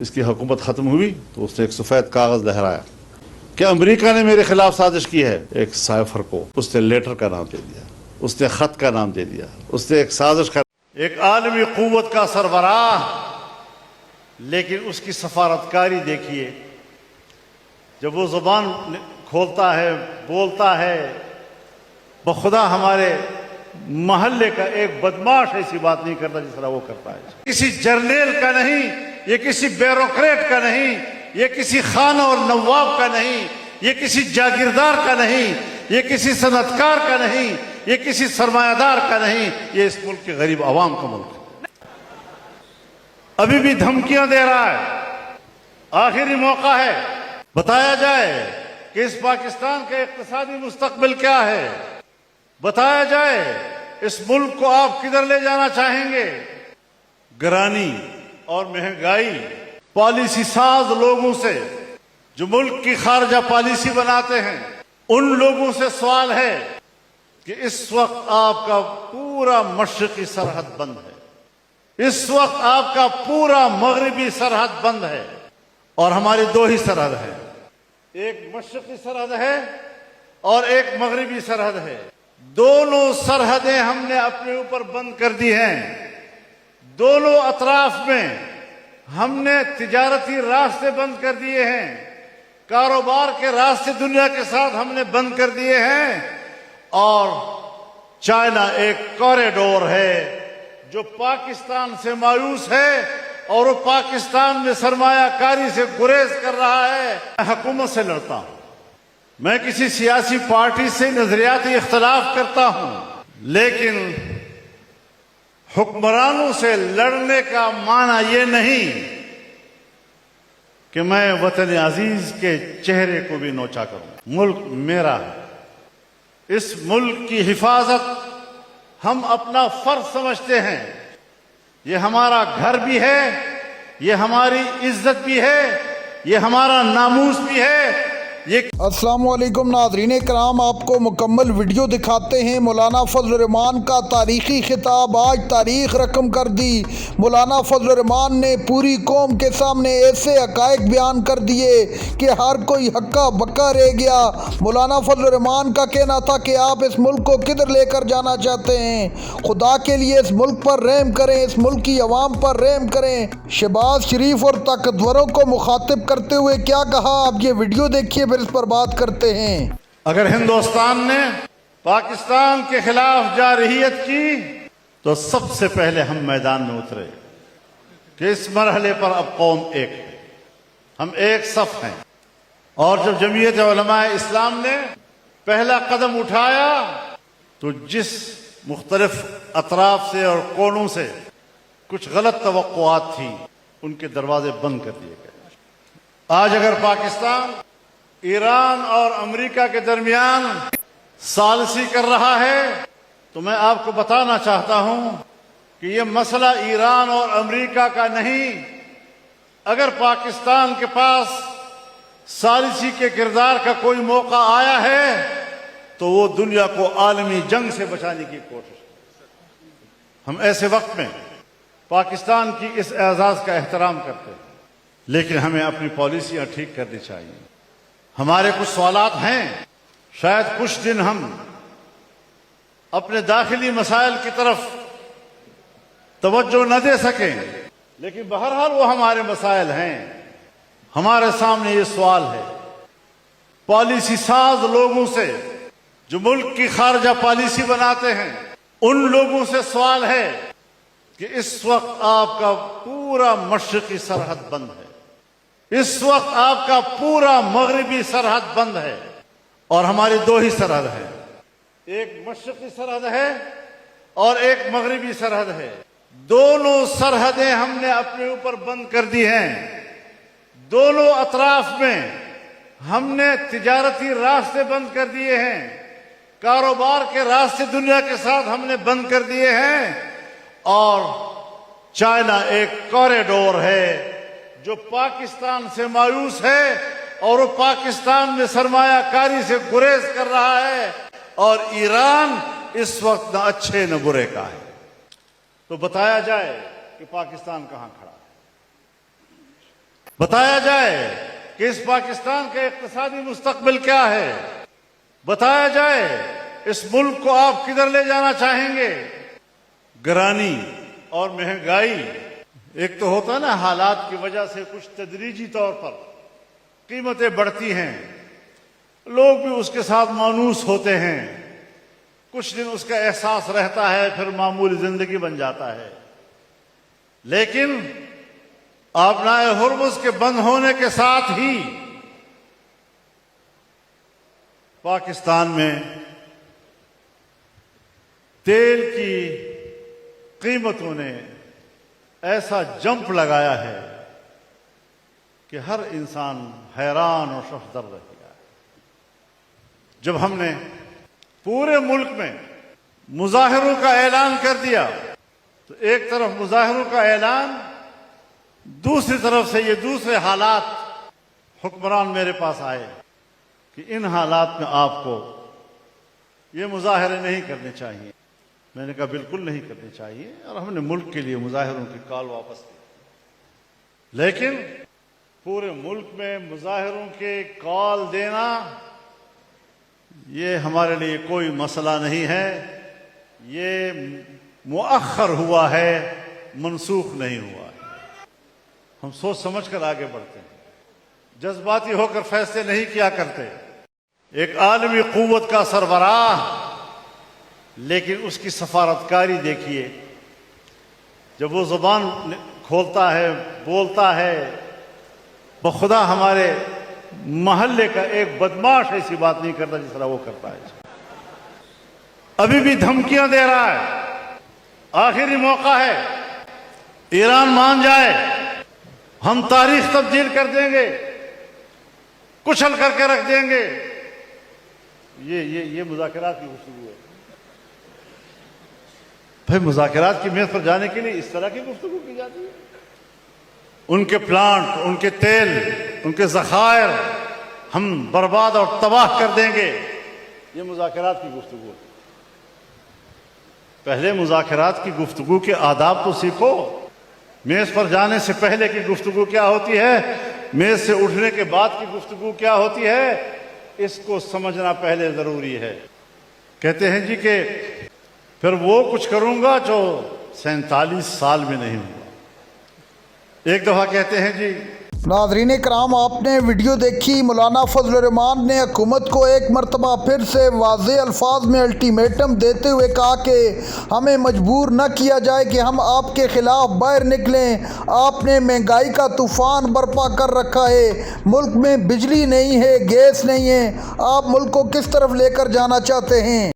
اس کی حکومت ختم ہوئی تو اس نے ایک سفید کاغذ لہرایا کہ امریکہ نے میرے خلاف سازش کی ہے. ایک سائفر کو اس نے لیٹر کا نام دے دیا, اس نے خط کا نام دے دیا, اس نے ایک سازش کا, ایک عالمی قوت کا سربراہ, لیکن اس کی سفارتکاری دیکھیے. جب وہ زبان کھولتا ہے, بولتا ہے, بخدا ہمارے محلے کا ایک بدماش ایسی بات نہیں کرتا جس طرح وہ کرتا ہے. کسی جرنیل کا نہیں, یہ کسی بیوروکریٹ کا نہیں, یہ کسی خان اور نواب کا نہیں, یہ کسی جاگیردار کا نہیں, یہ کسی صنعتکار کا نہیں, یہ کسی سرمایہ دار کا نہیں, یہ اس ملک کے غریب عوام کا ملک ہے. ابھی بھی دھمکیاں دے رہا ہے. آخری موقع ہے, بتایا جائے کہ اس پاکستان کا اقتصادی مستقبل کیا ہے. بتایا جائے اس ملک کو آپ کدھر لے جانا چاہیں گے. گرانی اور مہنگائی پالیسی ساز لوگوں سے, جو ملک کی خارجہ پالیسی بناتے ہیں, ان لوگوں سے سوال ہے کہ اس وقت آپ کا پورا مشرقی سرحد بند ہے, اس وقت آپ کا پورا مغربی سرحد بند ہے, اور ہماری دو ہی سرحد ہیں, ایک مشرقی سرحد ہے اور ایک مغربی سرحد ہے. دونوں سرحدیں ہم نے اپنے اوپر بند کر دی ہیں. دونوں اطراف میں ہم نے تجارتی راستے بند کر دیے ہیں, کاروبار کے راستے دنیا کے ساتھ ہم نے بند کر دیے ہیں, اور چائنا ایک کوریڈور ہے جو پاکستان سے مایوس ہے اور وہ پاکستان میں سرمایہ کاری سے گریز کر رہا ہے. میں حکومت سے لڑتا ہوں, میں کسی سیاسی پارٹی سے نظریاتی اختلاف کرتا ہوں, لیکن حکمرانوں سے لڑنے کا معنی یہ نہیں کہ میں وطن عزیز کے چہرے کو بھی نوچا کروں. ملک میرا ہے, اس ملک کی حفاظت ہم اپنا فرض سمجھتے ہیں. یہ ہمارا گھر بھی ہے, یہ ہماری عزت بھی ہے, یہ ہمارا ناموس بھی ہے. السلام علیکم ناظرین کرام, آپ کو مکمل ویڈیو دکھاتے ہیں. مولانا فضل الرحمان کا تاریخی خطاب آج تاریخ رقم کر دی. مولانا فضل الرحمان نے پوری قوم کے سامنے ایسے حقائق بیان کر دیے کہ ہر کوئی ہکا بکا رہ گیا. مولانا فضل الرحمان کا کہنا تھا کہ آپ اس ملک کو کدھر لے کر جانا چاہتے ہیں. خدا کے لیے اس ملک پر رحم کریں, اس ملک کی عوام پر رحم کریں. شہباز شریف اور طاقتوروں کو مخاطب کرتے ہوئے کیا کہا, آپ یہ ویڈیو دیکھیے, پھر اس پر بات کرتے ہیں. اگر ہندوستان نے پاکستان کے خلاف جارحیت کی تو سب سے پہلے ہم میدان میں اترے کہ اس مرحلے پر اب قوم ایک ہے, ہم ایک صف ہیں. اور جب جمعیت علماء اسلام نے پہلا قدم اٹھایا تو جس مختلف اطراف سے اور کونوں سے کچھ غلط توقعات تھی ان کے دروازے بند کر دیے گئے. آج اگر پاکستان ایران اور امریکہ کے درمیان ثالثی کر رہا ہے تو میں آپ کو بتانا چاہتا ہوں کہ یہ مسئلہ ایران اور امریکہ کا نہیں. اگر پاکستان کے پاس ثالثی کے کردار کا کوئی موقع آیا ہے تو وہ دنیا کو عالمی جنگ سے بچانے کی کوشش ہے. ہم ایسے وقت میں پاکستان کی اس اعزاز کا احترام کرتے ہیں, لیکن ہمیں اپنی پالیسیاں ٹھیک کرنی چاہیے. ہمارے کچھ سوالات ہیں, شاید کچھ دن ہم اپنے داخلی مسائل کی طرف توجہ نہ دے سکیں, لیکن بہرحال وہ ہمارے مسائل ہیں. ہمارے سامنے یہ سوال ہے, پالیسی ساز لوگوں سے, جو ملک کی خارجہ پالیسی بناتے ہیں, ان لوگوں سے سوال ہے کہ اس وقت آپ کا پورا مشرقی سرحد بند ہے, اس وقت آپ کا پورا مغربی سرحد بند ہے, اور ہماری دو ہی سرحد ہے, ایک مشرقی سرحد ہے اور ایک مغربی سرحد ہے. دونوں سرحدیں ہم نے اپنے اوپر بند کر دی ہیں. دونوں اطراف میں ہم نے تجارتی راستے بند کر دیے ہیں, کاروبار کے راستے دنیا کے ساتھ ہم نے بند کر دیے ہیں, اور چائنا ایک کوریڈور ہے جو پاکستان سے مایوس ہے اور وہ پاکستان میں سرمایہ کاری سے گریز کر رہا ہے, اور ایران اس وقت نہ اچھے نہ برے کا ہے. تو بتایا جائے کہ پاکستان کہاں کھڑا ہے. بتایا جائے کہ اس پاکستان کا اقتصادی مستقبل کیا ہے، بتایا جائے اس ملک کو آپ کدھر لے جانا چاہیں گے۔ گرانی اور مہنگائی ایک تو ہوتا ہے نا، حالات کی وجہ سے کچھ تدریجی طور پر قیمتیں بڑھتی ہیں، لوگ بھی اس کے ساتھ مانوس ہوتے ہیں، کچھ دن اس کا احساس رہتا ہے، پھر معمولی زندگی بن جاتا ہے۔ لیکن آبنائے ہرمز کے بند ہونے کے ساتھ ہی پاکستان میں تیل کی قیمتوں نے ایسا جمپ لگایا ہے کہ ہر انسان حیران اور شفدر رہ گیا ہے۔ جب ہم نے پورے ملک میں مظاہروں کا اعلان کر دیا تو ایک طرف مظاہروں کا اعلان، دوسری طرف سے یہ دوسرے حالات حکمران میرے پاس آئے کہ ان حالات میں آپ کو یہ مظاہرے نہیں کرنے چاہیے۔ میں نے کہا بالکل نہیں کرنے چاہیے، اور ہم نے ملک کے لیے مظاہروں کی کال واپس کی۔ لیکن پورے ملک میں مظاہروں کے کال دینا یہ ہمارے لیے کوئی مسئلہ نہیں ہے، یہ مؤخر ہوا ہے، منسوخ نہیں ہوا ہے۔ ہم سوچ سمجھ کر آگے بڑھتے ہیں، جذباتی ہو کر فیصلے نہیں کیا کرتے۔ ایک عالمی قوت کا سربراہ، لیکن اس کی سفارتکاری دیکھیے، جب وہ زبان کھولتا ہے، بولتا ہے، بخدا ہمارے محلے کا ایک بدماش ایسی بات نہیں کرتا جس طرح وہ کرتا ہے۔ ابھی بھی دھمکیاں دے رہا ہے، آخری موقع ہے، ایران مان جائے، ہم تاریخ تبدیل کر دیں گے، کچل کر کے رکھ دیں گے۔ یہ مذاکرات کی گفتگو ہے۔ بھائی مذاکرات کی میز پر جانے کے لیے اس طرح کی گفتگو کی جاتی ہے؟ ان کے پلانٹ، ان کے تیل، ان کے ذخائر ہم برباد اور تباہ کر دیں گے، یہ مذاکرات کی گفتگو ہے۔ پہلے مذاکرات کی گفتگو کے آداب تو سیکھو۔ میز پر جانے سے پہلے کی گفتگو کیا ہوتی ہے، میز سے اٹھنے کے بعد کی گفتگو کیا ہوتی ہے، اس کو سمجھنا پہلے ضروری ہے۔ کہتے ہیں جی کہ پھر وہ کچھ کروں گا جو 47 سال میں نہیں ہوا۔ ایک دفعہ کہتے ہیں جی۔ ناظرین کرام، آپ نے ویڈیو دیکھی۔ مولانا فضل الرحمان نے حکومت کو ایک مرتبہ پھر سے واضح الفاظ میں الٹیمیٹم دیتے ہوئے کہا کہ ہمیں مجبور نہ کیا جائے کہ ہم آپ کے خلاف باہر نکلیں۔ آپ نے مہنگائی کا طوفان برپا کر رکھا ہے، ملک میں بجلی نہیں ہے، گیس نہیں ہے، آپ ملک کو کس طرف لے کر جانا چاہتے ہیں؟